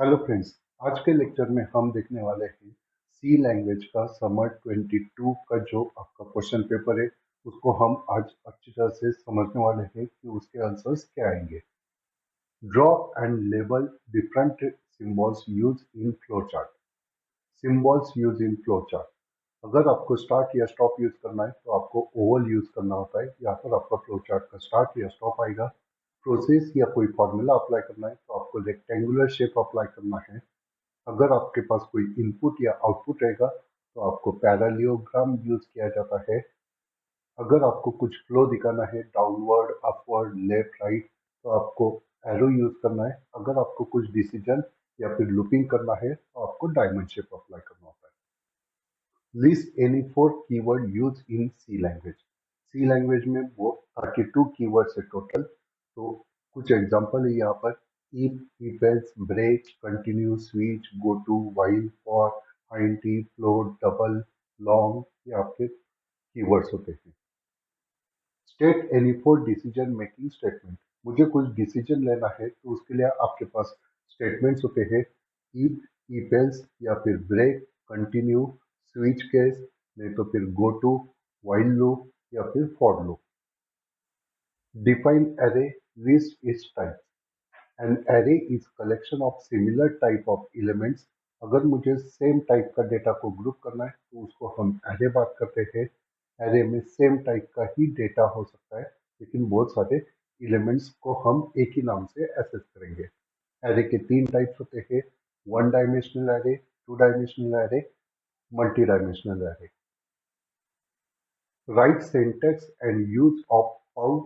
Hello friends. आज के lecture में हम देखने वाले हैं सी लैंग्वेज का समर 22 का जो आपका क्वेश्चन पेपर है उसको हम आज अच्छी तरह से समझने वाले हैं कि उसके आंसर्स क्या आएंगे। Draw and label different symbols use in flow chart. Symbols use in flow chart. अगर आपको स्टार्ट या स्टॉप यूज करना है तो आपको ओवल यूज करना होता है। यहाँ पर आपका फ्लो चार्ट का स्टार्ट या स्टॉप आएगा। प्रोसेस या कोई फॉर्मूला अप्लाई करना है तो आपको रेक्टेंगुलर शेप अप्लाई करना है। अगर आपके पास कोई इनपुट या आउटपुट रहेगा तो आपको पैरेललोग्राम यूज किया जाता है। अगर आपको कुछ फ्लो दिखाना है डाउनवर्ड अपवर्ड लेफ्ट राइट तो आपको एरो यूज करना है। अगर आपको कुछ डिसीजन या फिर लूपिंग करना है तो आपको डायमंड शेप अप्लाई करना होता है। List any four keyword use in C language. C language में वो 32 कीवर्ड्स है टोटल। तो कुछ एग्जांपल है यहाँ पर। if else break continue switch go to while for int float double long ये आपके कीवर्ड्स होते हैं। State any four decision making statement. मुझे कुछ डिसीजन लेना है तो उसके लिए आपके पास स्टेटमेंट्स होते हैं। if else या फिर ब्रेक कंटिन्यू स्विच केस नहीं तो फिर गो टू व्हाइल लूप या फिर for loop. Define array list it's type. An array is collection of similar type of elements। अगर मुझे सेम टाइप का डेटा को ग्रुप करना है तो उसको हम एरे बात करते हैं। एरे में सेम टाइप का ही डेटा हो सकता है लेकिन बहुत सारे एलिमेंट्स को हम एक ही नाम से एक्सेस करेंगे। एरे के तीन टाइप्स होते हैं। One dimensional array, two dimensional array, multi dimensional array. Right syntax and use of पाउ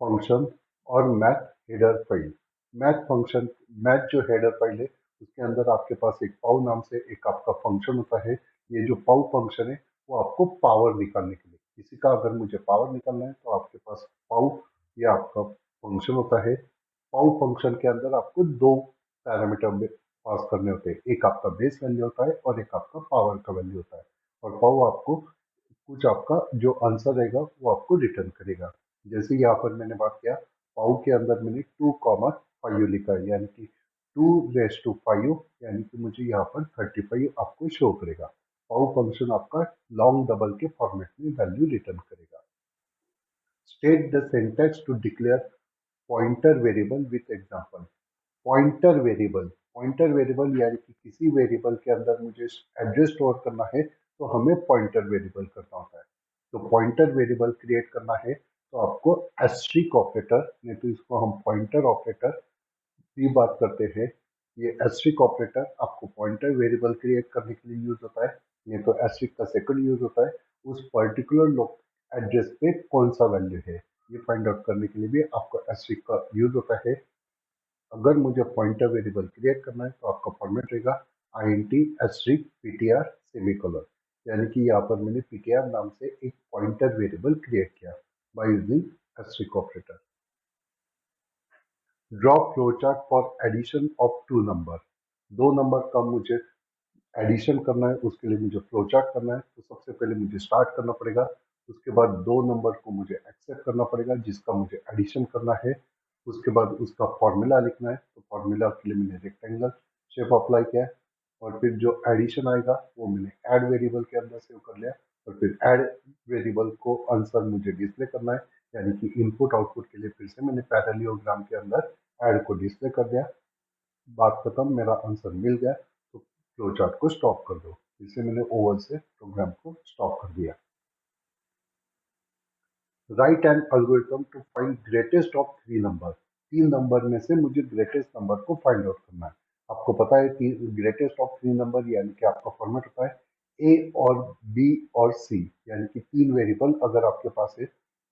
फंक्शन और math header file. Math function, math जो हेडर फाइल है उसके अंदर आपके पास एक पाव नाम से एक आपका फंक्शन होता है। ये जो पाव फंक्शन है वो आपको पावर निकालने के लिए, किसी का अगर मुझे पावर निकालना है तो आपके पास पाव ये आपका फंक्शन होता है। पाव फंक्शन के अंदर आपको दो पैरामीटर पास करने होते हैं। एक आपका बेस वैल्यू होता है और एक आपका पावर का वैल्यू होता है। और पाव आपको कुछ आपका जो आंसर रहेगा वो आपको रिटर्न करेगा। जैसे यहाँ पर मैंने बात किया, पाउ के अंदर मैंने 2,5 लिखा है यानी कि 2 रेस टू 5 यानी कि मुझे यहाँ पर 35 आपको शो करेगा। पाउ फंक्शन आपका लॉन्ग डबल के फॉर्मेट में वैल्यू रिटर्न करेगा। State the syntax to declare pointer variable with example. Pointer variable, pointer variable यानी कि किसी वेरिएबल के अंदर मुझे एड्रेस स्टोर करना है तो हमें पॉइंटर वेरिएबल करना होता है। तो पॉइंटर वेरिएबल क्रिएट करना है तो आपको एस्ट्रिक ऑपरेटर, नहीं तो इसको हम पॉइंटर ऑपरेटर भी बात करते हैं। ये एस्ट्रिक ऑपरेटर आपको पॉइंटर वेरिएबल क्रिएट करने के लिए यूज होता है। नहीं तो एस्ट्रिक का सेकंड यूज होता है उस पर्टिकुलर एड्रेस पे कौन सा वैल्यू है ये फाइंड आउट करने के लिए भी आपको एस्ट्रिक का यूज होता है। अगर मुझे पॉइंटर वेरिएबल क्रिएट करना है तो आपका फॉर्मेट रहेगा int एस्ट्रिक ptr सेमीकोलन। यानी कि यहाँ पर मैंने ptr नाम से एक पॉइंटर वेरिएबल क्रिएट किया by using asterisk operator. Draw flowchart for addition of two number. दो नंबर का मुझे एडिशन करना है, उसके लिए मुझे फ्लोचार्ट करना है तो सबसे पहले मुझे स्टार्ट करना पड़ेगा। उसके बाद दो नंबर को मुझे एक्सेप्ट करना पड़ेगा जिसका मुझे एडिशन करना है। उसके बाद उसका फॉर्मूला लिखना है तो फॉर्मूला के लिए मैंने रेक्टेंगल शेप अप्लाई किया है। और फिर जो एडिशन आएगा वो मैंने ऐड वेरिएबल के अंदर सेव कर लिया। और फिर ऐड वेरिएबल को आंसर मुझे डिस्प्ले करना है यानी कि इनपुट आउटपुट के लिए फिर से मैंने पैरेललोग्राम के अंदर ऐड को डिस्प्ले कर दिया। बात खत्म, मेरा आंसर मिल गया तो फ्लो चार्ट को स्टॉप कर दो। इससे मैंने ओवल से प्रोग्राम को स्टॉप कर दिया। Write an algorithm to find greatest of three number. तीन नंबर में से मुझे ग्रेटेस्ट नंबर को फाइंड आउट करना है। आपको पता है कि ग्रेटेस्ट ऑफ थ्री नंबर यानी कि आपका फॉर्मेट होता है ए और बी और सी, यानी कि तीन वेरिएबल अगर आपके पास है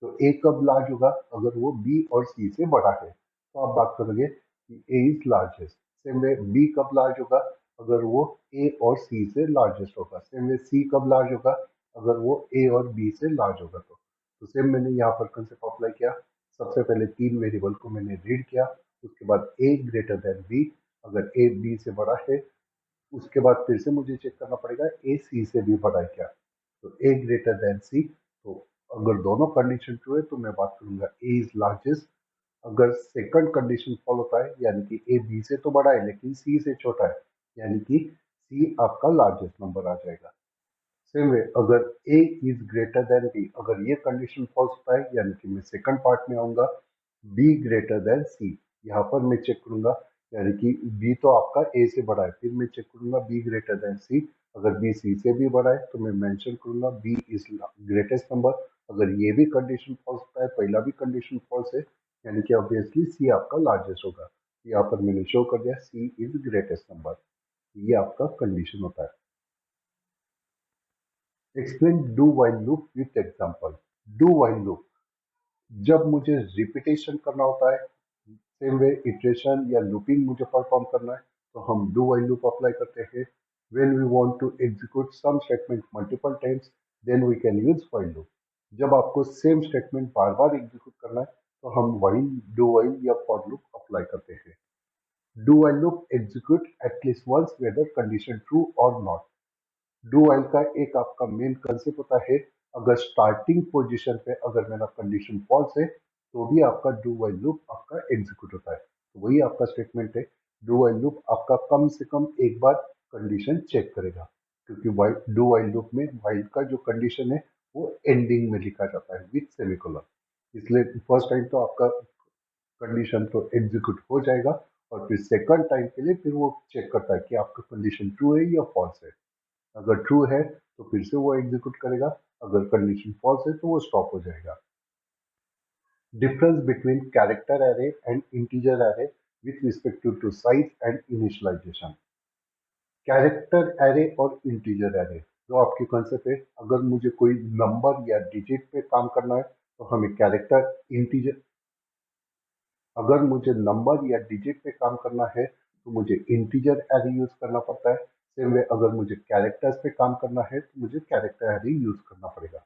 तो ए कब लार्ज होगा अगर वो बी और सी से बड़ा है तो आप बात करोगे कि A is largest. Same way B कब लार्ज होगा अगर वो ए और सी से लार्जेस्ट होगा। सेम वे सी कब लार्ज होगा अगर वो ए और बी से लार्ज होगा। तो सेम मैंने यहाँ पर कंसेप्ट अप्लाई किया। सबसे पहले तीन वेरिएबल को मैंने रीड किया। उसके बाद ए ग्रेटर देन बी, अगर ए बी से बड़ा है उसके बाद फिर से मुझे चेक करना पड़ेगा ए सी से भी बड़ा है क्या। तो ए ग्रेटर देन सी, तो अगर दोनों कंडीशन ट्रू है तो मैं बात करूंगा ए इज लार्जेस्ट। अगर सेकंड कंडीशन फॉल होता है यानी कि ए बी से तो बड़ा है लेकिन सी से छोटा है, यानी कि सी आपका लार्जेस्ट नंबर आ जाएगा। सेम वे अगर ए इज ग्रेटर देन बी, अगर ये कंडीशन फॉल्स होता है यानी कि मैं सेकंड पार्ट में आऊंगा, बी ग्रेटर देन सी। यहाँ पर मैं चेक करूंगा यानी कि बी तो आपका ए से बड़ा है, फिर मैं चेक करूंगा बी ग्रेटर देन सी। अगर बी सी से भी बड़ा है तो मैं मेंशन करूंगा बी इज ग्रेटेस्ट नंबर। अगर ये भी कंडीशन फॉल्स होता है, पहला भी कंडीशन फॉल्स है, यानी कि ऑब्वियसली सी आपका लार्जेस्ट होगा। यहाँ पर मैंने शो कर दिया सी इज ग्रेटेस्ट नंबर, ये आपका कंडीशन होता है। Explain do while loop with example. Do while loop जब मुझे रिपीटेशन करना होता है, सेम वे इटरेशन या लूपिंग मुझे परफॉर्म करना है, तो हम डू वाइल लूप अप्लाई करते हैं। When we want to execute some statement multiple times, then we can use while loop. जब आपको सेम स्टेटमेंट बार बार एग्जीक्यूट करना है तो हम वाइल, डू वाइल या फॉर लूप अप्लाई करते हैं। Do while loop execute at least once whether condition true और नॉट। डू वाइल का एक आपका मेन कंसेप्ट होता है, अगर स्टार्टिंग पोजीशन पे अगर मेरा कंडीशन फॉल्स है तो भी आपका डू वाइल लूप आपका एग्जीक्यूट होता है। तो वही आपका स्टेटमेंट है, डू वाइल लूप आपका कम से कम एक बार कंडीशन चेक करेगा, क्योंकि वाइल, डू वाइल लूप में वाइल का जो कंडीशन है वो एंडिंग में लिखा जाता है विथ सेमीकोलन। इसलिए फर्स्ट टाइम तो आपका कंडीशन तो एग्जीक्यूट हो जाएगा, और फिर सेकंड टाइम के लिए फिर वो चेक करता है कि आपका कंडीशन ट्रू है या फॉल्स है। अगर ट्रू है तो फिर से वो एग्जीक्यूट करेगा, अगर कंडीशन फॉल्स है तो वो स्टॉप हो जाएगा। Difference between character array and integer array with respect to size and initialization. Character array और इंटीजर एरे जो आपके कंसेप्ट है, अगर मुझे कोई नंबर या डिजिट पे काम करना है तो हमें कैरेक्टर इंटीजर, अगर मुझे नंबर या डिजिट पे काम करना है तो मुझे इंटीजर एरे यूज करना पड़ता है। सेम वे अगर मुझे कैरेक्टर्स पे काम करना है तो मुझे कैरेक्टर एरे यूज करना पड़ेगा।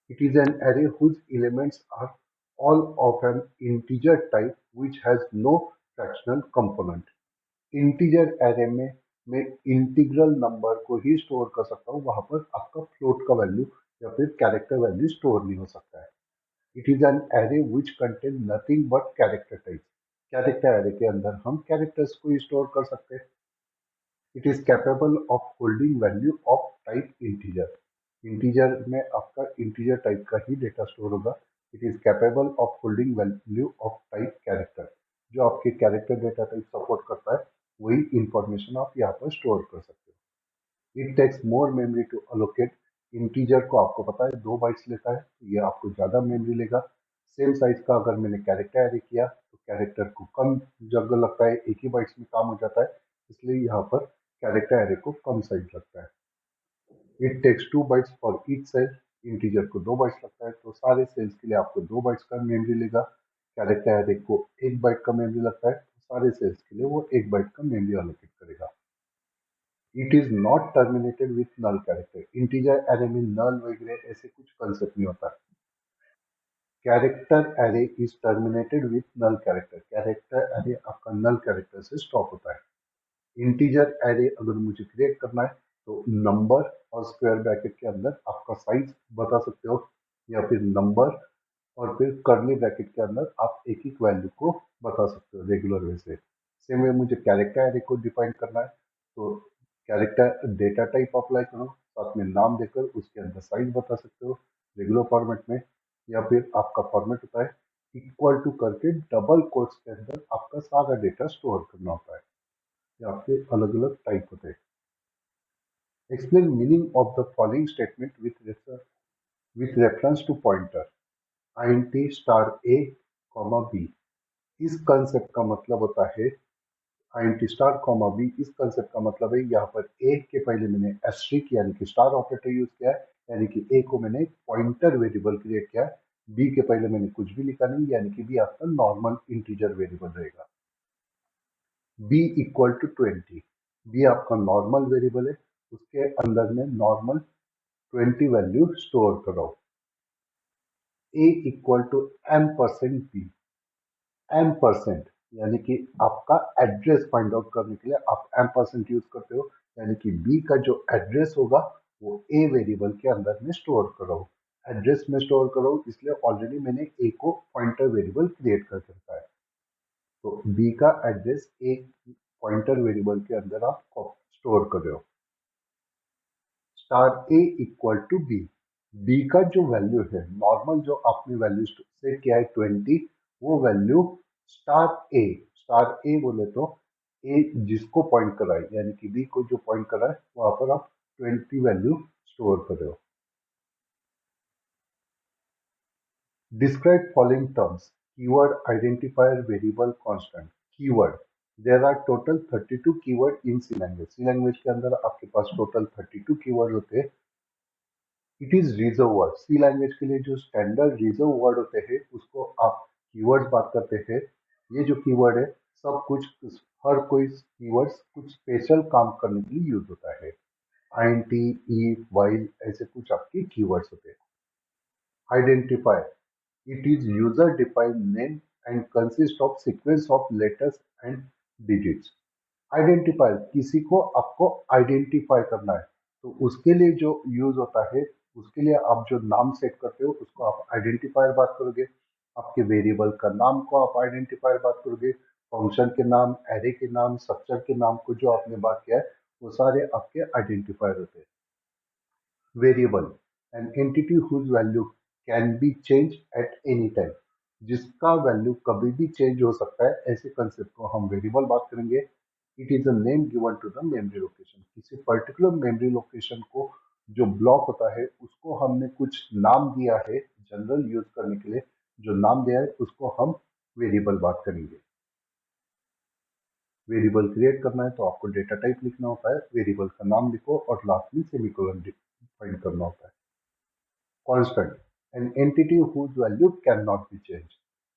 It is an array whose elements are all of an integer type which has no fractional component. Integer array में मैं इंटीग्रल नंबर को ही स्टोर कर सकता हूँ, वहां पर आपका फ्लोट का वैल्यू या फिर कैरेक्टर वैल्यू स्टोर नहीं हो सकता है। It is an array which contain nothing but character type. Character array के अंदर हम कैरेक्टर्स को ही स्टोर कर सकते हैं। It is capable of holding value of type integer. Integer में आपका इंटीजर टाइप का ही डेटा स्टोर होगा। It is capable of holding value of type character. जो आपके कैरेक्टर डेटा टाइप सपोर्ट करता है वही इंफॉर्मेशन आप यहाँ पर स्टोर कर सकते हो। It takes more memory to allocate. Integer को आपको पता है 2 बाइट्स लेता है, तो ये आपको ज़्यादा मेमोरी लेगा। सेम साइज का अगर मैंने कैरेक्टर एरे किया तो कैरेक्टर को कम जगह लगता है, एक ही बाइट्स में काम हो जाता है, इसलिए यहाँ पर कैरेक्टर एरे को कम साइज लगता है। It takes 2 bytes for each cell. Integer को 2 बाइट्स लगता है, तो सारे सेल्स के लिए आपको 2 बाइट्स का मेमोरी लेगा। कैरेक्टर एरे को 1 बाइट का मेमोरी लगता है, तो सारे सेल्स के लिए वो 1 बाइट का मेमोरी एलोकेट करेगा। It is not terminated with null character. Integer array में नल वगैरह ऐसे कुछ कंसेप्ट नहीं होता। Character array is terminated with null character. Character array आपका नल कैरेक्टर से स्टॉप होता है। इंटीजर एरे अगर मुझे क्रिएट करना है तो नंबर और स्क्वायर ब्रैकेट के अंदर आपका साइज बता सकते हो, या फिर नंबर और फिर कर्ली ब्रैकेट के अंदर आप एक एक वैल्यू को बता सकते हो रेगुलर वे से। सेम वे मुझे कैरेक्टर एरे को डिफाइन करना है तो कैरेक्टर डेटा टाइप अप्लाई करो, साथ में नाम देकर उसके अंदर साइज बता सकते हो रेगुलर फॉर्मेट में, या फिर आपका फॉर्मेट होता है इक्वल टू करके डबल कोट्स के अंदर आपका सारा डेटा स्टोर करना होता है। ये आपके अलग अलग टाइप होते हैं। Explain meaning of the following statement with reference to pointer int star a comma b। इस कंसेप्ट का मतलब होता है int स्टार कॉमा b। इस कंसेप्ट का मतलब है यहाँ पर a के पहले मैंने एस्ट्रिक यानी कि स्टार ऑपरेटर यूज किया है, यानी कि a को मैंने पॉइंटर वेरिएबल क्रिएट किया है। b के पहले मैंने कुछ भी लिखा नहीं, यानी कि b आपका नॉर्मल इंटीजर वेरिएबल रहेगा। b equal to 20। b आपका नॉर्मल वेरिएबल है, उसके अंदर में नॉर्मल 20 वैल्यू स्टोर करो। a equal to m%b। m% यानी कि आपका एड्रेस फाइंड आउट करने के लिए आप m% यूज करते हो, यानी कि b का जो एड्रेस होगा वो a वेरिएबल के अंदर में स्टोर करो। एड्रेस में स्टोर करो, इसलिए ऑलरेडी मैंने ए को पॉइंटर वेरिएबल क्रिएट करके रखा है। तो बी का एड्रेस एक पॉइंटर वेरिएबल के अंदर आप स्टोर कर रहे हो। Star A equal to B, B का जो वैल्यू है, नॉर्मल जो आपने वैल्यू सेट किया है 20, वो वैल्यू स्टार ए बोले तो ए जिसको पॉइंट कर रहा है, यानी कि बी को जो पॉइंट कर रहा है वहां पर आप 20 वैल्यू स्टोर कर रहे हो। Describe following terms: keyword, identifier, variable, constant. Keyword. There are total 32 keyword in C language. C language के अंदर आपके पास टोटल 32 कीवर्ड होते हैं। It is reserve word. C language के लिए जो स्टैंडर्ड रिजर्व वर्ड होते हैं उसको आप कीवर्ड्स बात करते हैं। ये जो कीवर्ड है सब कुछ, हर कोई कीवर्ड्स कुछ स्पेशल काम करने के लिए यूज होता है। INT, if, while ऐसे कुछ आपके कीवर्ड्स होते हैं। Identifier. It is user-defined name and consists of sequence of letters and digits. Identifier, किसी को आपको आइडेंटिफाई करना है तो उसके लिए जो यूज होता है, उसके लिए आप जो नाम सेट करते हो उसको आप आइडेंटिफायर बात करोगे। आपके वेरिएबल का नाम को आप आइडेंटिफायर बात करोगे। फंक्शन के नाम, एरे के नाम, स्ट्रक्चर के नाम को जो आपने बात किया है वो सारे आपके आइडेंटिफायर होते हैं। Variable, an entity whose value can be change at any time, जिसका वैल्यू कभी भी चेंज हो सकता है, ऐसे कंसेप्ट को हम वेरिएबल बात करेंगे। It is a name given to the memory location, किसी पर्टिकुलर मेमोरी लोकेशन को जो ब्लॉक होता है उसको हमने कुछ नाम दिया है जनरल यूज करने के लिए, जो नाम दिया है उसको हम वेरिएबल बात करेंगे। वेरिएबल क्रिएट करना है तो आपको डेटा टाइप लिखना होता है, वेरिएबल का नाम लिखो और लास्ट में सेमीकोलन डिफाइन करना होता है। Constant, an entity whose value can not be change,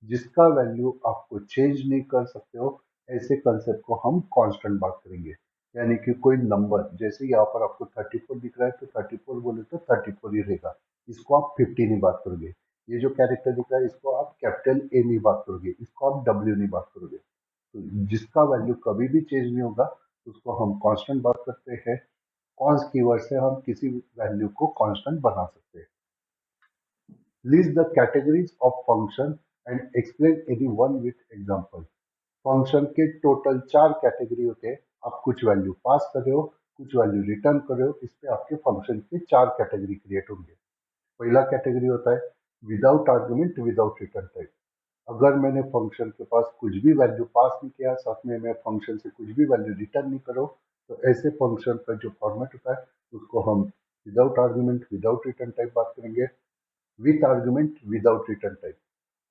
जिसका वैल्यू आपको चेंज नहीं कर सकते हो, ऐसे कंसेप्ट को हम कांस्टेंट बात करेंगे। यानी कि कोई नंबर, जैसे यहाँ पर आपको 34 दिख रहा है तो 34 बोले तो 34 ही रहेगा, इसको आप 50 नहीं बात करोगे। ये जो कैरेक्टर दिख रहा है इसको आप कैपिटल ए नहीं बात करोगे, इसको आप डब्ल्यू नहीं बात करोगे। तो जिसका वैल्यू कभी भी चेंज नहीं होगा उसको हम कांस्टेंट बात करते हैं। कॉन्स कीवर्ड से हम किसी वैल्यू को कांस्टेंट बना सकते हैं। List the categories of function and explain any one with example. Function के टोटल 4 कैटेगरी होते हैं। आप कुछ वैल्यू पास कर रहे हो, कुछ वैल्यू रिटर्न कर रहे हो, इस पे आपके फंक्शन के 4 कैटेगरी क्रिएट होंगे। पहला कैटेगरी होता है without argument without return type. अगर मैंने फंक्शन के पास कुछ भी वैल्यू पास नहीं किया, साथ में मैं फंक्शन से कुछ भी वैल्यू रिटर्न नहीं करो, तो ऐसे फंक्शन का जो फॉर्मेट होता है उसको हम without argument without return type बात करेंगे। With argument without return type,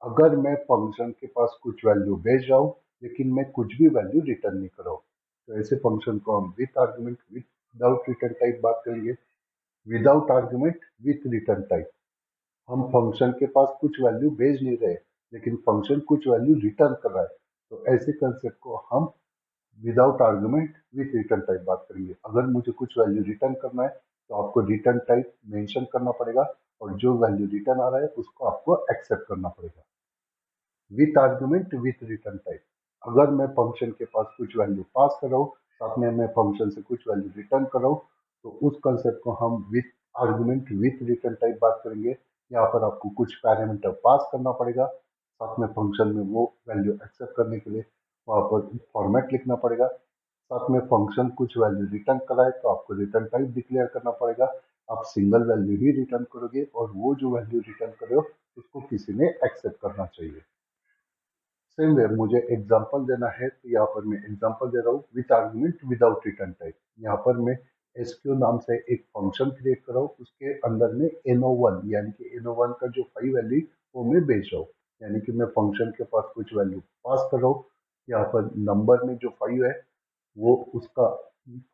अगर मैं फंक्शन के पास कुछ वैल्यू भेज रहा हूँ लेकिन मैं कुछ भी वैल्यू रिटर्न नहीं कर रहा हूँ, तो ऐसे फंक्शन को हम with argument without return type बात करेंगे। Without argument with return type, हम फंक्शन के पास कुछ वैल्यू भेज नहीं रहे लेकिन फंक्शन कुछ वैल्यू रिटर्न कर रहा है, तो ऐसे कंसेप्ट को हम without argument with return type बात करेंगे। अगर मुझे कुछ वैल्यू रिटर्न करना है तो आपको रिटर्न टाइप मेंशन करना पड़ेगा और जो वैल्यू रिटर्न आ रहा है उसको आपको एक्सेप्ट करना पड़ेगा। With argument with return type, अगर मैं फंक्शन के पास कुछ वैल्यू पास कर रहा हूँ, साथ में मैं फंक्शन से कुछ वैल्यू रिटर्न कर रहा हूँ, तो उस कंसेप्ट को हम with argument with return type बात करेंगे। यहाँ पर आपको कुछ पैरामीटर पास करना पड़ेगा, साथ में फंक्शन में वो वैल्यू एक्सेप्ट करने के लिए वहाँ पर फॉर्मेट लिखना पड़ेगा। साथ में फंक्शन कुछ वैल्यू रिटर्न कराए तो आपको रिटर्न टाइप डिक्लेयर करना पड़ेगा। आप सिंगल वैल्यू ही रिटर्न करोगे और वो जो वैल्यू रिटर्न कर रहे हो उसको किसी ने एक्सेप्ट करना चाहिए। सेम वे मुझे एग्जांपल देना है तो यहाँ पर मैं एग्जांपल दे रहा हूँ with argument without return type. यहाँ पर मैं एसक्यू नाम से एक फंक्शन क्रिएट कर रहा हूँ, उसके अंदर में NO1 यानी कि NO1 का जो 5 वैल्यू वो मैं भेज रहा हूँ। यानी कि मैं फंक्शन के पास कुछ वैल्यू पास कर रहा हूँ। यहाँ पर नंबर में जो 5 है वो उसका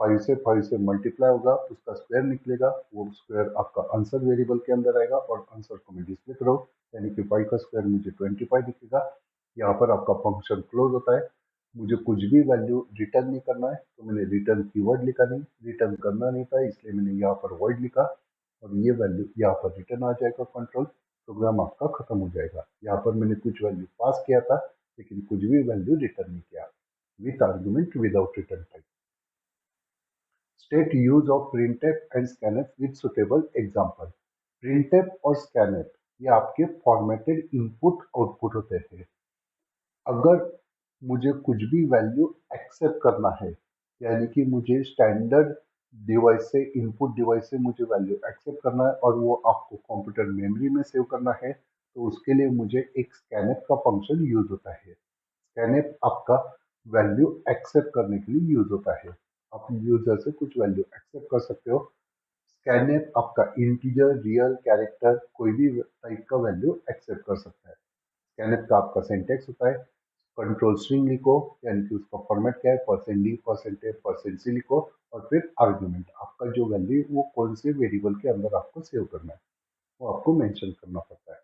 5 से मल्टीप्लाई होगा, उसका स्क्वायर निकलेगा, वो स्क्वायर आपका आंसर वेरिएबल के अंदर आएगा और आंसर को मैं डिस्प्ले कर रहा हूँ, यानी कि 5 का स्क्वायर मुझे 25 दिखेगा। यहाँ पर आपका फंक्शन क्लोज होता है। मुझे कुछ भी वैल्यू रिटर्न नहीं करना है तो मैंने रिटर्न कीवर्ड लिखा नहीं, रिटर्न करना नहीं था इसलिए मैंने यहाँ पर वर्ड लिखा और ये वैल्यू यहाँ पर रिटर्न आ जाएगा। कंट्रोल, प्रोग्राम आपका खत्म हो जाएगा। यहाँ पर मैंने कुछ वैल्यू पास किया था लेकिन कुछ भी वैल्यू रिटर्न नहीं किया। With argument without return type. State use of printf and scanf with suitable example. Printf और स्कैनफ ये आपके फॉर्मेटेड इनपुट आउटपुट होते हैं। अगर मुझे कुछ भी वैल्यू एक्सेप्ट करना है, यानी कि मुझे स्टैंडर्ड डिवाइस से, इनपुट डिवाइस से मुझे वैल्यू एक्सेप्ट करना है और वो आपको कंप्यूटर मेमोरी में सेव करना है, तो उसके लिए मुझे एक स्कैनफ का फंक्शन यूज होता है। स्कैनफ आपका वैल्यू एक्सेप्ट करने के लिए यूज होता है। आप यूजर से कुछ वैल्यू एक्सेप्ट कर सकते हो। स्कैनफ आपका इंटीजर, रियल, कैरेक्टर कोई भी टाइप का वैल्यू एक्सेप्ट कर सकता है। स्कैनफ का आपका सिंटैक्स होता है, कंट्रोल स्ट्रिंग लिखो, यानी कि उसका फॉर्मेट क्या है, %d, %a, %c लिखो और फिर आर्ग्यूमेंट आपका जो वैल्यू वो कौन से वेरिएबल के अंदर आपको सेव करना है वो आपको मेंशन करना पड़ता है।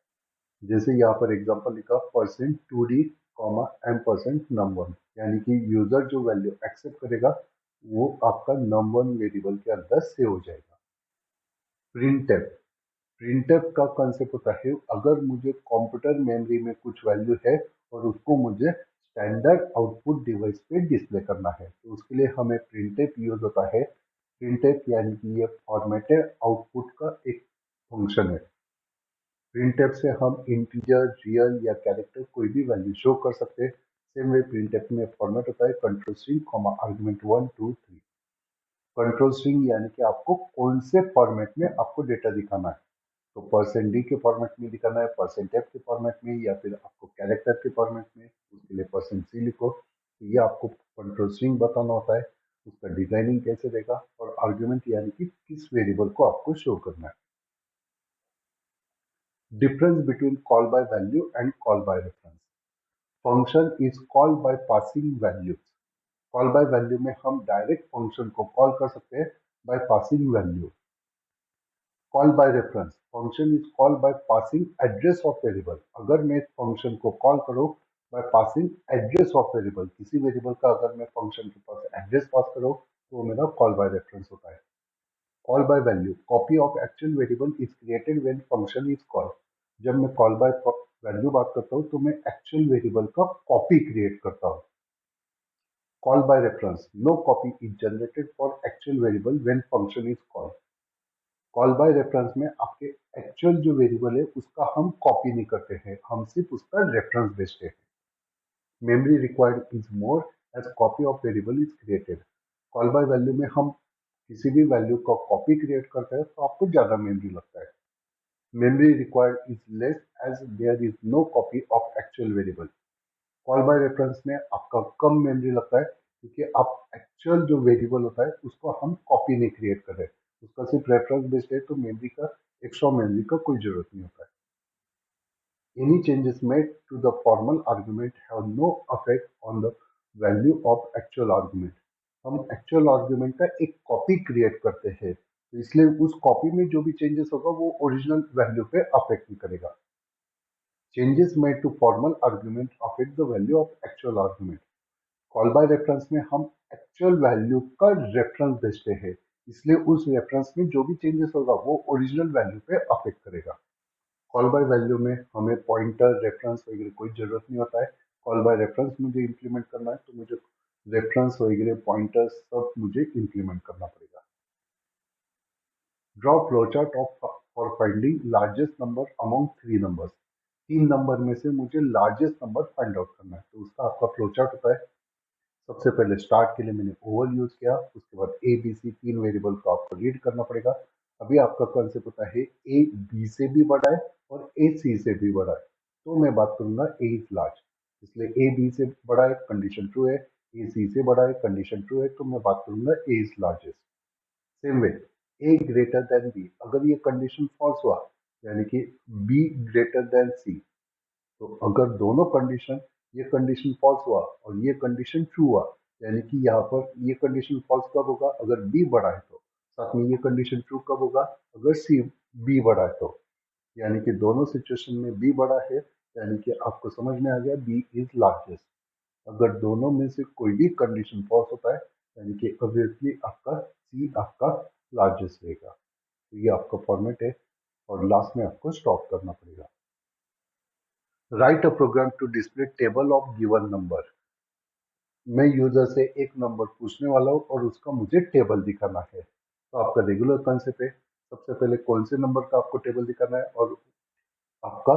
जैसे यहाँ पर एग्जांपल लिखा %2d, %num1, यानी कि यूजर जो वैल्यू एक्सेप्ट करेगा वो आपका num1 वेरिएबल के अंदर सेव हो जाएगा। प्रिंटफ, प्रिंटफ का कंसेप्ट होता है, अगर मुझे कंप्यूटर मेमोरी में कुछ वैल्यू है और उसको मुझे स्टैंडर्ड आउटपुट डिवाइस पे डिस्प्ले करना है, तो उसके लिए हमें प्रिंटफ यूज होता है। प्रिंटफ यानी कि ये फॉर्मेटेड आउटपुट का एक फंक्शन है। प्रिंटफ से हम इंटीजर, रियल या कैरेक्टर कोई भी वैल्यू शो कर सकते हैं। सेम वे प्रिंटफ में फॉर्मेट होता है control string, argument 1 2 3। Control string यानी कि आपको कौन से फॉर्मेट में आपको डेटा दिखाना है, तो %d के फॉर्मेट में दिखाना है, %f के फॉर्मेट में, या फिर आपको कैरेक्टर के फॉर्मेट में, उसके लिए %c लिखो। तो ये आपको कंट्रोल स्ट्रिंग बताना होता है, उसका डिजाइनिंग कैसे रहेगा, और आर्ग्यूमेंट यानी कि किस वेरिएबल को आपको शो करना है। Difference between call by value and call by reference. Function is called by passing values. Call by value में हम डायरेक्ट फंक्शन को कॉल कर सकते हैं by passing value. Call by reference, function is called by passing address of variable. अगर मैं function को call करूं by passing address of variable, किसी वेरिएबल का अगर मैं फंक्शन के पास एड्रेस पास करूं तो वो मेरा कॉल बाय रेफरेंस होता है। Call by value, copy of actual variable is created when function is called. जब मैं कॉल बाय वैल्यू बात करता हूं तो मैं एक्चुअल वेरिएबल का कॉपी क्रिएट करता हूं। Call bye reference, no copy is generated for actual variable when function is called. कॉल बाय रेफरेंस में आपके एक्चुअल जो वेरिएबल है उसका हम कॉपी नहीं करते हैं, हम सिर्फ उसका रेफरेंस भेजते हैं। Memory required is more as copy of variable is created. Call by value में हम किसी भी वैल्यू का कॉपी क्रिएट करते हैं तो आपको ज्यादा मेमोरी लगता है। Memory required is less as there is no copy of actual variable. Call by reference में आपका कम मेमोरी लगता है क्योंकि आप एक्चुअल जो वेरिएबल होता है उसको हम कॉपी नहीं क्रिएट कर रहे, उसका सिर्फ रेफरेंस बेस्ड है, तो मेमोरी का, एक्स्ट्रा मेमोरी का कोई जरूरत नहीं होता है। Any changes made to the formal argument have no effect on the value of actual argument. हम एक्चुअल आर्ग्यूमेंट का एक कॉपी क्रिएट करते हैं, तो इसलिए उस कॉपी में जो भी चेंजेस होगा वो ओरिजिनल वैल्यू पे अफेक्ट नहीं करेगा। Changes made to formal argument affect the value of actual argument. Call by reference में हम एक्चुअल वैल्यू का रेफरेंस भेजते हैं, इसलिए उस रेफरेंस में जो भी चेंजेस होगा वो ओरिजिनल वैल्यू पे अफेक्ट करेगा। कॉल बाय वैल्यू में हमें पॉइंटर, रेफरेंस वगैरह कोई जरूरत नहीं होता है। कॉल बाय रेफरेंस मुझे इंप्लीमेंट करना है तो मुझे रेफरेंस वगैरह, पॉइंटर सब मुझे इंप्लीमेंट करना पड़ेगा। Draw flowchart of for finding largest number among 3 numbers. 3 number में से मुझे लार्जेस्ट नंबर फाइंड आउट करना है, तो उसका आपका फ्लोचार्ट होता है। सबसे पहले स्टार्ट के लिए मैंने ओवल यूज किया, उसके बाद ए बी सी 3 वेरिएबल को आपको रीड करना पड़ेगा। अभी आपका कंसेप्ट होता है ए बी से भी बड़ा है और ए सी से भी बड़ा है, तो मैं बात करूंगा ए इज लार्ज, इसलिए ए बी से बड़ा है, कंडीशन ट्रू है। ए सी से बड़ा है, कंडीशन ट्रू है, तो मैं बात करूंगा A is largest. Same way, A greater than B, अगर ये कंडीशन फॉल्स हुआ यानी कि बी ग्रेटर देन सी, तो अगर दोनों कंडीशन, ये कंडीशन फॉल्स हुआ और ये कंडीशन ट्रू हुआ, यानी कि यहाँ पर ये कंडीशन फॉल्स कब होगा, अगर बी बड़ा है तो, साथ में ये कंडीशन ट्रू कब होगा, अगर सी बी बड़ा है तो, यानी कि दोनों सिचुएशन में बी बड़ा है, यानी कि आपको समझ में आ गया बी इज लार्जेस्ट। अगर दोनों में से कोई भी कंडीशन फॉल्स होता है यानी कि ऑब्वियसली आपका सी आपका लार्जेस्ट रहेगा। तो ये आपका फॉर्मेट है और लास्ट में आपको स्टॉप करना पड़ेगा। Write a program to display table of given number. मैं यूजर से एक नंबर पूछने वाला हूँ और उसका मुझे टेबल दिखाना है, तो आपका रेगुलर कंसेप्ट है, सबसे पहले कौन से नंबर का आपको टेबल दिखाना है और आपका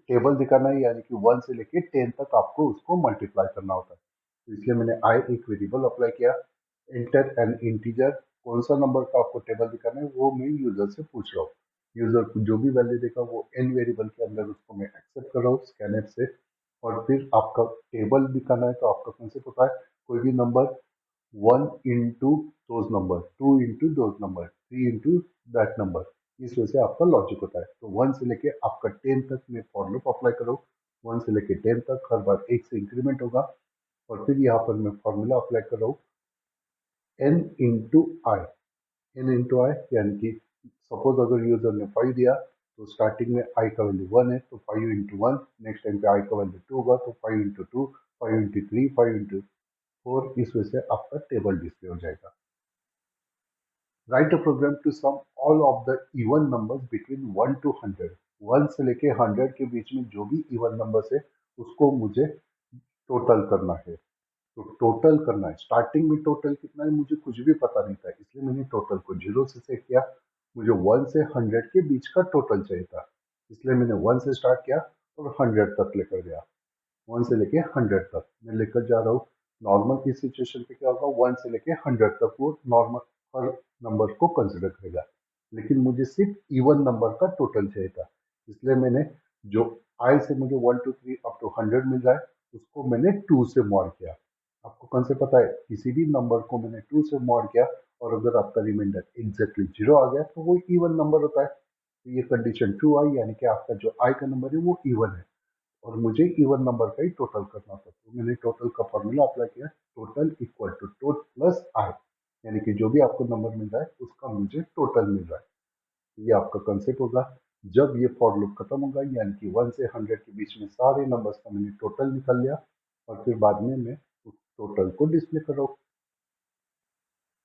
टेबल दिखाना है, यानी कि 1 से लेके 10 तक आपको उसको मल्टीप्लाई करना होता है। तो इसलिए मैंने आई एक वेरिएबल अप्लाई किया, एंटर एन इंटीजर, कौन सा नंबर का आपको टेबल दिखाना है वो मैं यूजर से पूछ रहा हूँ। यूजर को जो भी वैल्यू देगा वो एन वेरिएबल के अंदर उसको मैं एक्सेप्ट कर रहा हूँ स्कैनर से। और फिर आपका टेबल दिखाना है, तो आपका कॉन्सेप्ट होता है कोई भी number 1 into those number, 2 into those number, 3 into that number, इस वजह से आपका लॉजिक होता है। तो 1 से लेके आपका 10 तक मैं फॉर लूप अप्लाई करो, 1 से लेके 10 तक हर बार 1 से इंक्रीमेंट होगा। और फिर यहाँ पर मैं फॉर्मूला अप्लाई कर रहा हूँ n इंटू आई, n इंटू आई, यानी कि सपोज अगर यूजर ने 5 दिया तो स्टार्टिंग में i का वैल्यू 1 है, तो 5 इंटू वन, नेक्स्ट टाइम पे i का वैल्यू 2 होगा, तो 5 into two, 5 into three, 5 into four, इस वजह से आपका टेबल डिस्प्ले हो जाएगा। Write a program to sum all of the even numbers between 1 to 100, 1 से लेके 100 के बीच में जो भी इवन नंबर्स है उसको मुझे टोटल करना है। तो टोटल करना है, स्टार्टिंग में टोटल कितना है मुझे कुछ भी पता नहीं था, इसलिए मैंने टोटल को 0 से सेट किया। मुझे 1 से 100 के बीच का टोटल चाहिए था, इसलिए मैंने 1 से स्टार्ट किया और 100 तक लेकर गया। 1 से लेके 100 तक मैं लेकर जा रहा हूँ। नॉर्मल की सिचुएशन पे क्या होगा, 1 से लेके 100 तक वो नॉर्मल हर नंबर को कंसिडर करेगा, लेकिन मुझे सिर्फ इवन नंबर का टोटल चाहिए था, इसलिए मैंने जो आई से मुझे 1 2 3 अप टू 100 मिल रहा है उसको मैंने 2 से मॉड किया। आपको कौन से पता है, किसी भी नंबर को मैंने 2 से मॉड किया और अगर आपका रिमाइंडर एग्जैक्टली 0 आ गया तो वो इवन नंबर होता है। तो ये कंडीशन ट्रू आई, यानी कि आपका जो आई का नंबर है वो इवन है और मुझे इवन नंबर का ही टोटल करना था। तो मैंने टोटल का फॉर्मूला अप्लाई किया, total equal to tot plus I, यानी कि जो भी आपको नंबर मिल रहा है उसका मुझे टोटल मिल रहा है। ये आपका कंसेप्ट होगा। जब ये फॉर लूप खत्म होगा, यानी कि 1 से 100 के बीच में सारे नंबर्स का मैंने टोटल निकाल लिया और फिर बाद में मैं उस टोटल को डिस्प्ले कर रहा हूँ।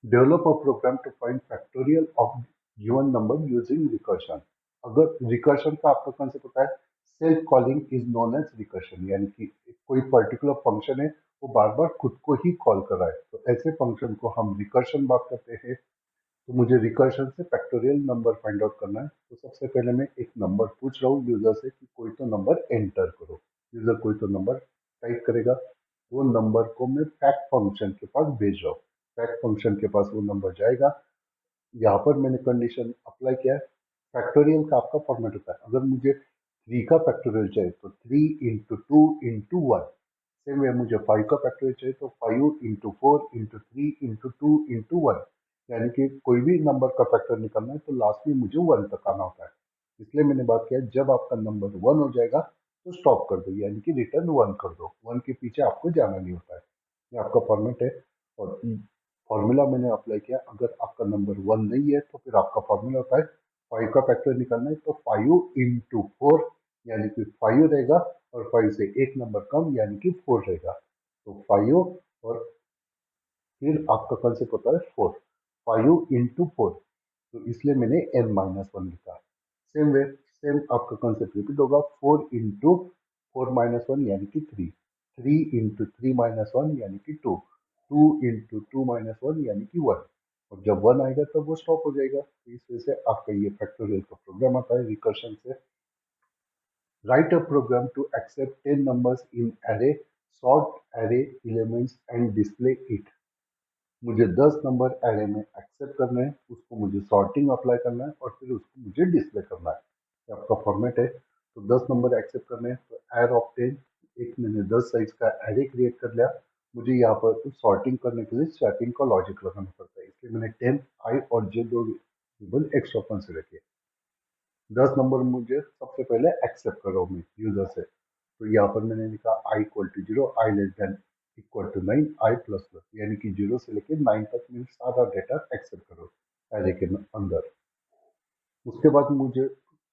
Develop a program to find factorial of given number using recursion. अगर रिकर्शन का आपका कंसेप्ट होता है self calling is known as recursion, यानी कि कोई पर्टिकुलर फंक्शन है वो बार बार खुद को ही कॉल कर रहा है, तो ऐसे फंक्शन को हम रिकर्शन बात करते हैं। तो मुझे रिकर्शन से फैक्टोरियल नंबर फाइंड आउट करना है। तो सबसे पहले मैं एक नंबर पूछ रहा हूँ यूजर से कि कोई तो नंबर एंटर करो। यूजर कोई तो नंबर टाइप करेगा, वो नंबर को मैं फैक्ट फंक्शन के पास भेज रहा हूँ। फैक्ट फंक्शन के पास वो नंबर जाएगा। यहाँ पर मैंने कंडीशन अप्लाई किया है। फैक्टोरियल का आपका फॉर्मेट होता है, अगर मुझे 3 का फैक्टोरियल चाहिए तो 3 into two into one. Same way मुझे 5 का फैक्टोरियल चाहिए तो 5 into four into three into two into one, यानी कि कोई भी नंबर का फैक्टर निकालना है तो लास्ट में मुझे 1 तक आना होता है। इसलिए मैंने बात किया जब आपका नंबर 1 हो जाएगा तो स्टॉप कर दो, यानी कि रिटर्न 1 कर दो, 1 के पीछे आपको जाना नहीं होता है। ये आपका फॉर्मेट है। और फॉर्मूला मैंने अप्लाई किया, अगर आपका नंबर 1 नहीं है तो फिर आपका फॉर्मूला होता है 5 का फैक्टर निकालना है तो 5 इंटू फोर, यानी कि 5 रहेगा और 5 से एक नंबर कम यानी कि 4 रहेगा। तो 5 और फिर आपका कंसेप्ट होता है 4, 5 इंटू फोर, तो इसलिए मैंने n माइनस वन लिखा। सेम वे सेम आपका कंसेप्ट रिपीट होगा, 4 इंटू फोर माइनस वन यानी कि 3, 3 इंटू थ्री माइनस वन यानी कि 2, 2 इंटू टू माइनस वन यानी कि 1। और जब 1 आएगा तब वो स्टॉप हो जाएगा। तो इस वजह से आपका ये फैक्टोरियल का प्रोग्राम आता है रिकर्शन से। Write a program to accept 10 numbers in array, sort array elements and display it. मुझे 10 नंबर एरे में एक्सेप्ट करना है, उसको मुझे सॉर्टिंग अप्लाई करना है और फिर उसको मुझे डिस्प्ले करना है। ये आपका फॉर्मेट है। तो 10 नंबर एक्सेप्ट करने हैं तो एर ऑफ 10, एक मैंने 10 साइज का एरे क्रिएट कर लिया। मुझे यहाँ पर सॉर्टिंग करने के लिए स्वैपिंग का लॉजिक लगाना पड़ता है, इसलिए मैंने 10 आई और जे दो वेरिएबल एक्स्ट्रा कंसिडर किए। 10 नंबर मुझे सबसे पहले एक्सेप्ट कर रहा हूँ मैं यूजर से, तो यहाँ पर मैंने लिखा I equal to zero, I less than equal to 9, I plus plus, यानी कि 0 से लेकर 9 तक मैं सारा डेटा एक्सेप्ट करो एरे के अंदर। उसके बाद मुझे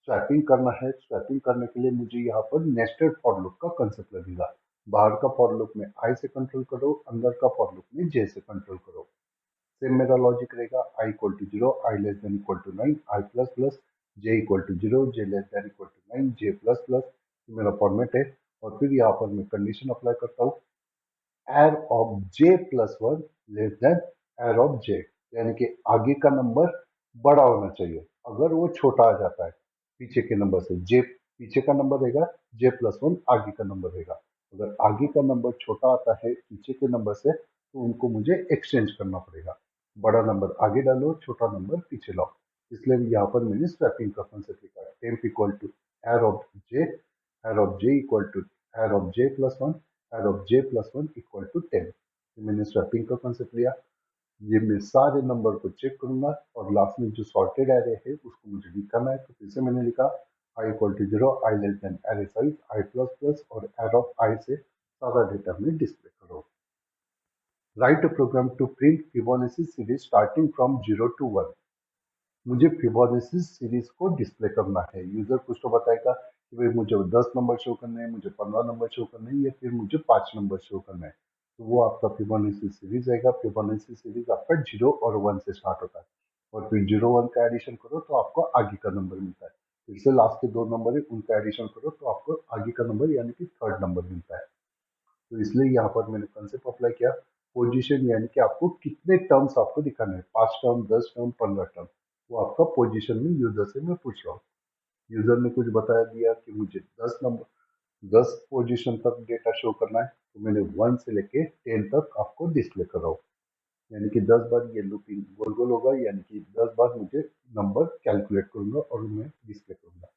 स्वैपिंग करना है। स्वैपिंग करने के लिए मुझे यहाँ पर नेस्टेड फॉर लूप का कंसेप्ट लगेगा। बाहर का फॉर लूप में आई से कंट्रोल करो, अंदर का फॉर लूप में जे से कंट्रोल करो। सेम मेरा लॉजिक रहेगा, I equal to zero, I less than equal to 9, I plus plus, J equal to zero, J less than equal to 9, J plus plus. मेरा फॉर्मेट है। और फिर यहाँ पर मैं कंडीशन अप्लाई करता हूँ, एर of J plus one less than एर ऑफ जे, यानी कि आगे का नंबर बड़ा होना चाहिए। अगर वो छोटा आ जाता है पीछे के नंबर से, जे पीछे का नंबर रहेगा, J+1 आगे का नंबर रहेगा। अगर आगे का नंबर छोटा आता है पीछे के नंबर से तो उनको मुझे एक्सचेंज करना पड़ेगा। बड़ा नंबर आगे डालो, छोटा नंबर पीछे लाओ। इसलिए यहाँ पर मैंने स्वैपिंग का कॉन्सेप्ट लिखा है। Temp equal to arr of J, arr of J equal to arr of J+1, arr of J+1 equal to 10। मैंने स्वैपिंग का कॉन्सेप्ट लिया। ये मैं सारे नंबर को चेक करूंगा और लास्ट में जो सॉर्टेड एरे है उसको मुझे दिखाना है। तो फिर से मैंने लिखा i equal to 0, i less than array size i plus plus और एरे ऑफ i से सारा डेटा में डिस्प्ले करो। Write a program to print Fibonacci series starting from 0 to 1। मुझे फिबोनाची सीरीज को डिस्प्ले करना है। यूजर कुछ तो बताएगा कि भाई मुझे 10 नंबर शो करने हैं, मुझे 15 नंबर शो करने हैं, या फिर मुझे 5 नंबर शो करना है। तो वो आपका फिबोनाची सीरीज आएगा। फिबोनाची सीरीज आपका 0 और 1 से स्टार्ट होता है और फिर 0 1 का एडिशन करो तो आपको आगे का नंबर मिलता है। फिर से लास्ट के दो नंबर है उनका एडिशन करो तो आपको आगे का नंबर यानी कि थर्ड नंबर मिलता है। तो इसलिए यहाँ पर मैंने कंसेप्ट अप्लाई किया। पोजीशन यानी कि आपको कितने टर्म्स आपको दिखाने हैं, 5 टर्म, 10 टर्म, 15 टर्म, वो आपका पोजीशन में यूजर से मैं पूछ रहा हूँ। यूजर ने कुछ बता दिया कि मुझे 10 पोजीशन तक डेटा शो करना है, तो मैंने 1 से लेके 10 तक आपको डिस्प्ले कर रहा हूँ। यानी कि 10 बार ये लूपिंग गोल गोल होगा, यानी कि 10 बार मुझे नंबर कैलकुलेट करूंगा और मैं डिस्प्ले करूंगा।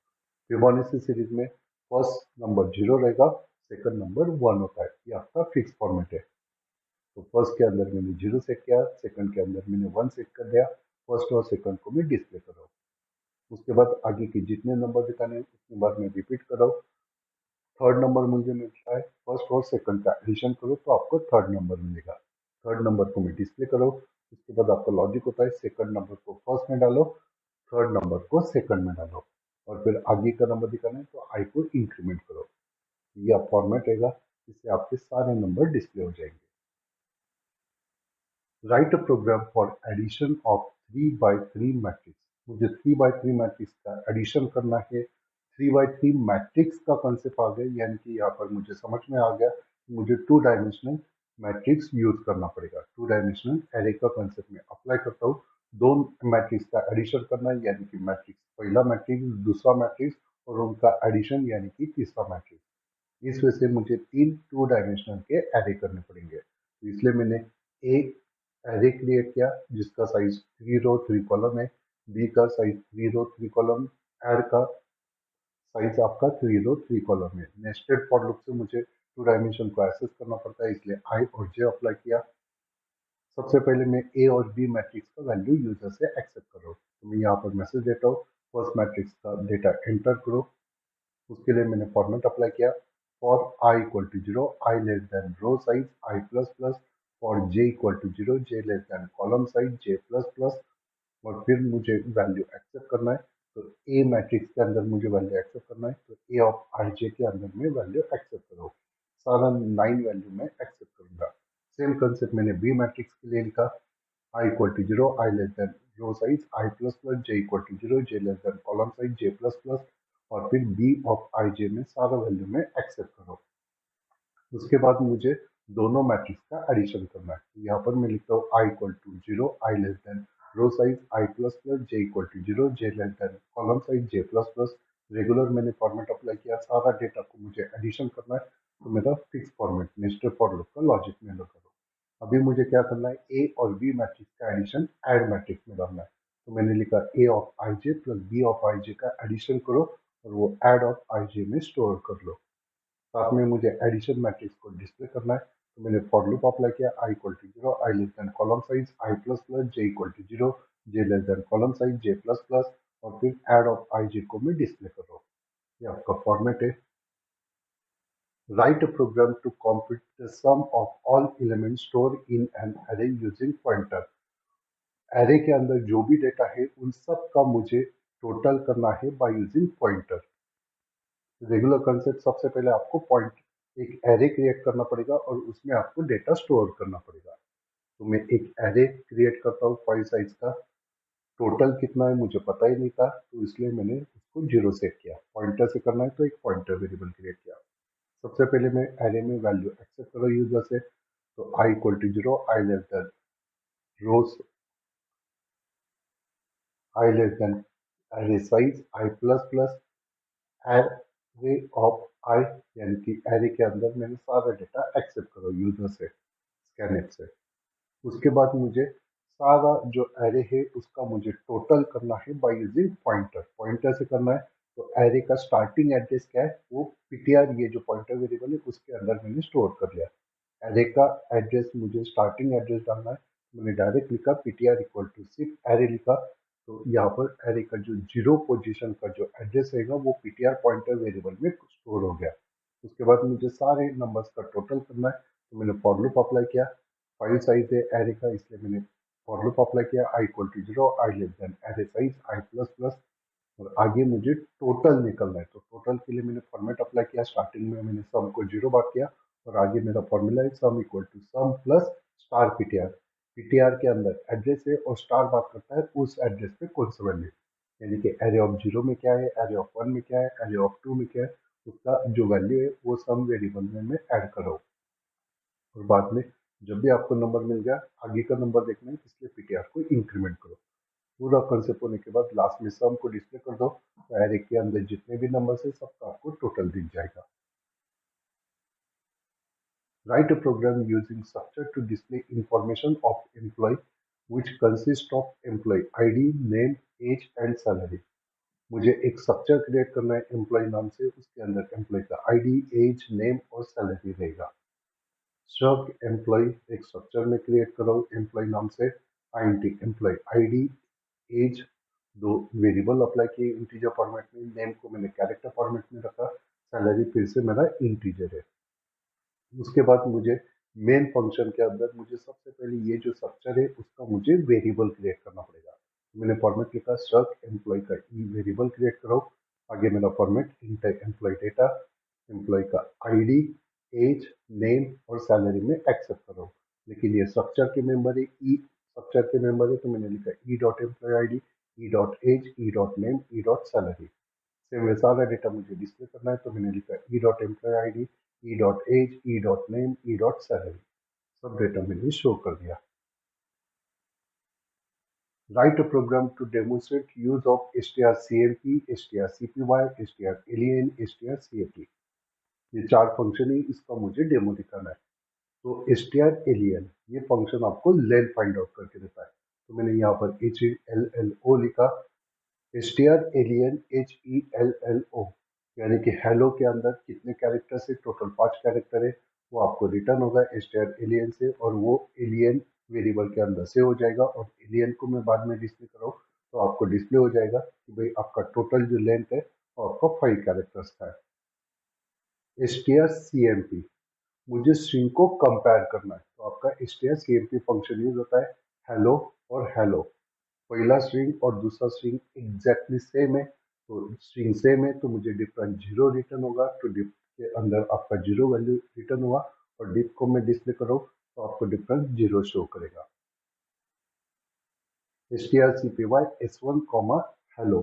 फिबोनाची सीरीज में फर्स्ट नंबर 0 रहेगा, सेकंड नंबर 1 होता है। ये आपका फिक्स फॉर्मेट है। तो फर्स्ट के अंदर मैंने 0 सेट किया, सेकंड के अंदर मैंने 1 सेट कर दिया। फर्स्ट और सेकंड को मैं डिस्प्ले कर रहा हूँ। उसके बाद आगे के जितने नंबर दिखाने हैं उतनी बार मैं रिपीट कर रहा हूँ। थर्ड नंबर मुझे मिलता है, फर्स्ट और सेकंड का एडिशन करो तो आपको थर्ड नंबर मिलेगा। थर्ड नंबर को मैं डिस्प्ले करो। उसके बाद आपका लॉजिक होता है, सेकंड नंबर को फर्स्ट में डालो, थर्ड नंबर को सेकंड में डालो और फिर आगे का नंबर दिखाना है तो आई को इंक्रीमेंट करो। यह फॉर्मेट रहेगा, इससे आपके सारे नंबर डिस्प्ले हो जाएंगे। Write a program for addition of 3 by 3 matrix. मुझे 3 by 3 मैट्रिक्स का एडिशन करना है। 3 by 3 मैट्रिक्स का कंसेप्ट आ गया, यानी कि यहाँ पर मुझे समझ में आ गया कि मुझे 2 डायमेंशनल मैट्रिक्स यूज करना पड़ेगा। 2 डायमेंशनल एरे का कंसेप्ट में अप्लाई करता हूँ। दो मैट्रिक्स का एडिशन करना है, यानी कि मैट्रिक्स, पहला मैट्रिक्स, दूसरा मैट्रिक्स और उनका एडिशन यानी कि तीसरा मैट्रिक्स। इस वजह से मुझे 3 2 डायमेंशनल के एरे करने पड़ेंगे। तो इसलिए मैंने एक एरे क्रिएट किया जिसका साइज 3 रो 3 कॉलम है। बी का साइज 3 रो 3 कॉलम। एर का साइज आपका 3 रो 3 कॉलम है। नेस्टेड फॉर लूप से मुझे 2 डायमेंशन को एक्सेस करना पड़ता है, इसलिए आई और जे अप्लाई किया। सबसे पहले मैं ए और बी मैट्रिक्स का वैल्यू यूजर से एक्सेप्ट करो, तो मैं यहाँ पर मैसेज देता हूँ फर्स्ट मैट्रिक्स का डेटा एंटर करो। उसके लिए मैंने फॉर्मेट अप्लाई किया। For I equal to 0, I less than row size I plus plus. For J equal to 0, J less than column size J plus plus. और फिर मुझे वैल्यू एक्सेप्ट करना है, तो ए मैट्रिक्स के अंदर मुझे वैल्यू एक्सेप्ट करना है, तो ए ऑफ आई जे के अंदर में वैल्यू एक्सेप्ट करो। सारा 9 वैल्यू में एक्सेप्ट करूंगा। सेम कंसेप्ट मैंने बी मैट्रिक्स के लिए लिखा। I equal to 0, I less than row size I plus plus, J equal to 0, J less than column size J plus plus। और फिर B of ij में सारा वैल्यू में एक्सेप्ट करो। उसके बाद मुझे दोनों मैट्रिक्स का एडिशन करना है। यहाँ पर मैं लिखता हूँ I equal to 0, I less than row size I plus plus, J equal to 0, J less than column size J plus plus। Regular मैंने फॉर्मेट अप्लाई किया, सारा डेटा को मुझे एडिशन करना है, तो मेरा fix format nested for loop का लॉजिक में लगा दो। अभी मुझे क्या करना है, ए और बी मैट्रिक्स का एडिशन ऐड मैट्रिक्स में डालना है। तो मैंने लिखा A of i j plus B of i j का एडिशन करो और वो ऐड ऑफ आई जे में स्टोर कर लो। साथ में मुझे एडिशन मैट्रिक्स को डिस्प्ले करना है, तो मैंने फॉर लूप अप्लाई किया। I equal to 0, I less than column size I plus plus, J equal to 0, J less than column size J plus plus. और फिर ऐड ऑफ आई जे को मैं डिस्प्ले कर रहा हूँ। ये आपका फॉर्मेट है। Write a program to compute the sum of all elements stored in an array using pointer। Array के अंदर जो भी डेटा है उन सब का मुझे टोटल करना है by using pointer. Regular concept, सबसे पहले आपको पॉइंट एक एरे क्रिएट करना पड़ेगा और उसमें आपको डेटा स्टोर करना पड़ेगा। तो मैं एक एरे क्रिएट करता हूँ 5 साइज का। टोटल कितना है मुझे पता ही नहीं था, तो इसलिए मैंने उसको 0 सेट किया। पॉइंटर से करना है तो एक पॉइंटर वेरिएबल क्रिएट किया। सबसे पहले मैं एरे में वैल्यू एक्सेप्ट करो यूजर से, तो i equal to 0, I less than rows i less than array size I plus plus array of i, यानी कि एरे के अंदर मैंने सारा डेटा एक्सेप्ट करो यूजर से स्कैनएफ से। उसके बाद मुझे सारा जो एरे है उसका मुझे टोटल करना है बाय यूजिंग पॉइंटर। पॉइंटर से करना है तो एरे का स्टार्टिंग एड्रेस क्या है वो ptr, ये जो पॉइंटर वेरिएबल है उसके अंदर मैंने स्टोर कर लिया। एरे का एड्रेस मुझे स्टार्टिंग एड्रेस डालना है, मैंने डायरेक्ट लिखा ptr इक्वल टू सिर्फ एरे लिखा। तो यहाँ पर एरे का जो जीरो पोजीशन का जो एड्रेस रहेगा वो ptr पॉइंटर वेरिएबल में स्टोर हो गया। उसके बाद मुझे सारे नंबर्स का टोटल करना है, तो मैंने फॉर लूप अप्लाई किया। फाइल साइज है एरे का, इसलिए मैंने फॉर लूप अप्लाई किया i equal to zero I less than array size I plus plus. और आगे मुझे टोटल निकलना है, तो टोटल के लिए मैंने फॉर्मेट अप्लाई किया। स्टार्टिंग में मैंने सम को जीरो बात किया और आगे मेरा फॉर्मूला है sum equal to sum plus star PTR. PTR के अंदर एड्रेस है और स्टार बात करता है उस एड्रेस पे कौन सा वैल्यू, यानी कि एरे ऑफ जीरो में क्या है, एरे ऑफ वन में क्या है, एरे ऑफ टू में क्या है, उसका जो वैल्यू है वो सम वेरिएबल में मैं ऐड कर रहा हूँ। और बाद में जब भी आपको नंबर मिल गया आगे का नंबर देखना है, इसलिए पीटीआर को इंक्रीमेंट करो। पूरा कंसेप्ट होने के बाद लास्ट में सम को डिस्प्ले कर दो, तो एरे के अंदर जितने भी नंबर है सबका आपको टोटल दिख जाएगा। Write a program using structure to display information of employee which consist of employee ID, name, age and salary। मुझे एक स्ट्रक्चर क्रिएट करना है एम्प्लॉय नाम से, उसके अंदर एम्प्लॉय का आईडी, एज, नेम और सैलरी रहेगा। स्ट्रक्ट एम्प्लॉय एक स्ट्रक्चर में क्रिएट करो एम्प्लॉय नाम से, आईएनटी एम्प्लॉय आईडी, एज दो वेरिएबल अप्लाई किए इंटीजर फॉर्मेट में, नेम को मैंने कैरेक्टर फॉर्मेट में रखा, सैलरी फिर से मेरा इंटीजर है। उसके बाद मुझे मेन फंक्शन के अंदर मुझे सबसे पहले ये जो स्ट्रक्चर है उसका मुझे वेरिएबल क्रिएट करना पड़ेगा। मैंने फॉर्मेट लिखा स्ट्रक्ट एम्प्लॉय का ई वेरिएबल क्रिएट करो। आगे मेरा format enter employee data, employee का आईडी, एज, नेम और सैलरी में एक्सेप्ट करो। लेकिन ये स्ट्रक्चर के मेंबर है, ई स्ट्रक्चर के मेंबर है, तो मैंने लिखा E dot employee ID, E dot age, E dot name, E dot salary. Same वैसा वाला डेटा मुझे डिस्प्ले करना है, तो मैंने लिखा E dot employee ID, E dot age, E dot name, E dot salary. सब डेटा मैंने शो कर दिया। Write a program to demonstrate use of strcmp, strcpy, strlen, strcat। ये चार फंक्शन है, इसका मुझे डेमो दिखाना है। तो strlen ये फंक्शन आपको लेन फाइंड आउट करके देता है, तो मैंने यहाँ पर HELLO लिखा। strlen HELLO यानी कि हेलो के अंदर कितने कैरेक्टर है, टोटल 5 कैरेक्टर है, वो आपको रिटर्न होगा strlen से, और वो एलियन वेरिएबल के अंदर से हो जाएगा। और एलियन को मैं बाद में डिस्प्ले करूँ तो आपको डिस्प्ले हो जाएगा कि भाई आपका टोटल जो लेंथ है वो आपका 5 कैरेक्टर्स का है। strcmp मुझे स्ट्रिंग को कंपेयर करना है, तो आपका strcmp फंक्शन यूज होता है हेलो और हेलो। पहला स्ट्रिंग और दूसरा स्ट्रिंग एग्जैक्टली सेम है, तो स्ट्रिंग सेम है तो मुझे डिफरेंट जीरो रिटर्न होगा, तो डिफ के अंदर आपका जीरो वैल्यू रिटर्न हुआ। और डिफ को मैं डिस्प्ले करूँ तो आपको डिफरेंट जीरो शो करेगा। strcpy s1 comma hello.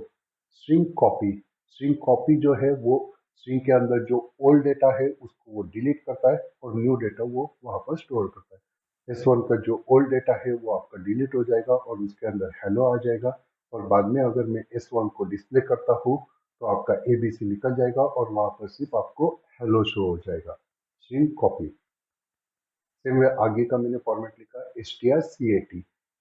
String copy जो है वो स्ट्रिंग के अंदर जो ओल्ड डेटा है उसको वो डिलीट करता है और न्यू डेटा वो वहां पर स्टोर करता है। S1 का जो ओल्ड डेटा है वो आपका डिलीट हो जाएगा और उसके अंदर हेलो आ जाएगा। और बाद में अगर मैं S1 को डिस्प्ले करता हूँ तो आपका ABC निकल जाएगा और वहां पर सिर्फ आपको हेलो शो हो जाएगा। String copy. फिर मैं आगे का मैंने फॉर्मेट लिखा strcat।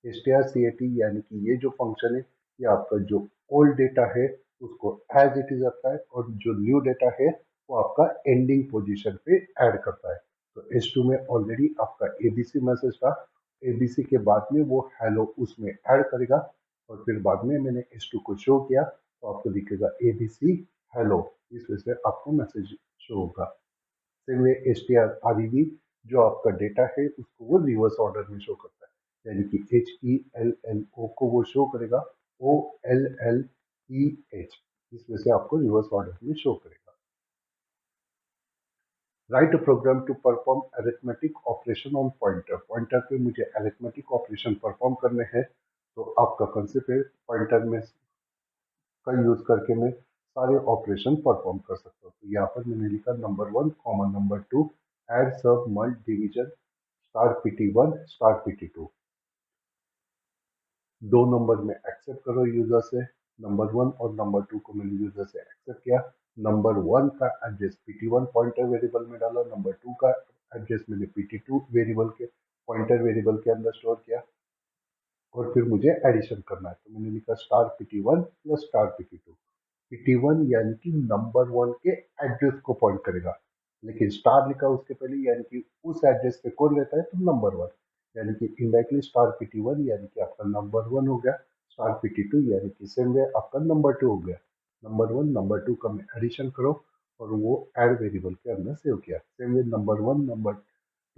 strcat यानी कि ये जो फंक्शन है ये आपका जो ओल्ड डेटा है उसको एज इट इज रखता है और जो न्यू डेटा है वो आपका एंडिंग पोजीशन पे ऐड करता है। तो S2 में ऑलरेडी आपका ABC मैसेज था, ABC के बाद में वो हेलो उसमें ऐड करेगा और फिर बाद में मैंने S2 को शो किया तो आपको दिखेगा ABC हेलो, इस वजह से आपको मैसेज शो होगा। फिर में strrev जो आपका डेटा है उसको वो रिवर्स ऑर्डर में शो करता है, यानी कि HELLO को वो शो करेगा OLLEH, इस वजह से आपको रिवर्स ऑर्डर में शो करेगा। Write a program to perform arithmetic operation on pointer. Pointer पे मुझे अरिथमेटिक ऑपरेशन परफॉर्म करने हैं, तो आपका कंसेप्ट है पॉइंटर में का यूज करके मैं सारे ऑपरेशन परफॉर्म कर सकता हूँ। तो यहाँ पर मैंने लिखा number 1 comma number 2 add sub mult division star PT1 star PT2। दो नंबर में एक्सेप्ट करो यूजर से, नंबर 1 और नंबर 2 को मैंने यूजर से एक्सेप्ट किया। नंबर 1 का एड्रेस PT1 पॉइंटर वेरिएबल में डाला, नंबर 2 का एड्रेस मैंने PT2 वेरिएबल के पॉइंटर वेरिएबल के अंदर स्टोर किया। और फिर मुझे एडिशन करना है, तो मैंने लिखा star PT1 plus star PT2। PT1 यानी कि नंबर 1 के एड्रेस को पॉइंट करेगा, लेकिन स्टार लिखा उसके पहले, यानी कि उस एड्रेस पे कौन रहता है, तो नंबर 1, यानी कि इनडायरेक्टली स्टार PT1 यानी कि आपका नंबर 1 हो गया, स्टार PT2 यानी कि सेम वे आपका नंबर 2 हो गया। नंबर 1 नंबर 2 का मैं एडिशन करो और वो ऐड वेरिएबल के अंदर सेव किया। सेम वे नंबर 1 नंबर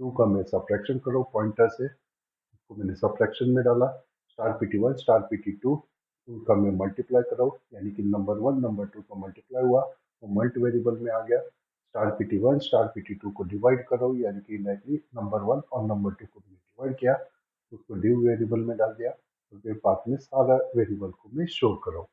2 का मैं सब्ट्रैक्शन करो पॉइंटर से, उसको मैंने सब्ट्रैक्शन में डाला। स्टार PT1 स्टार PT2 उनका मैं मल्टीप्लाई कराऊँ, यानी कि नंबर 1 नंबर 2 का मल्टीप्लाई हुआ, वो मल्ट वेरिएबल में आ गया। स्टार PT1 स्टार PT2 को डिवाइड करो, यानी कि डायरेक्टली नंबर 1 और नंबर 2 को मैंने डिवाइड किया, उसको डिव वेरिएबल में डाल दिया, और फिर बाद में सारा वेरिएबल को मैं शो करो।